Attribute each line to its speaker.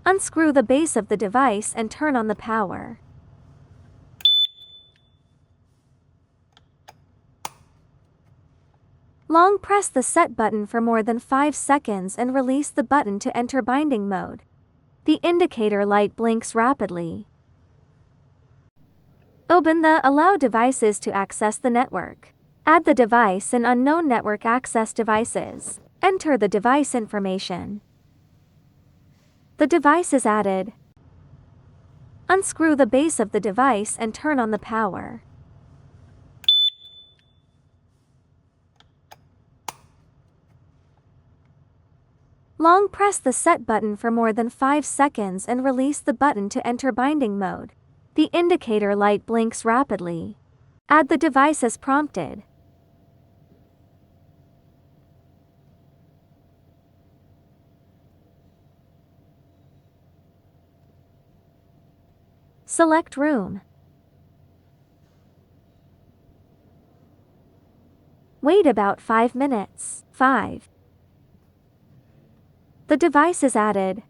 Speaker 1: Unscrew the base of the device and turn on the power. Long press the set button for more than 5 seconds and release the button to enter binding mode. The indicator light blinks rapidly. Open the Allow Devices to access the network. Add the device in Unknown Network Access Devices. Enter the device information. The device is added. Unscrew the base of the device and turn on the power. Long press the set button for more than 5 seconds and release the button to enter binding mode. The indicator light blinks rapidly. Add the device as prompted. Select room. Wait about 5 minutes. 5. The device is added.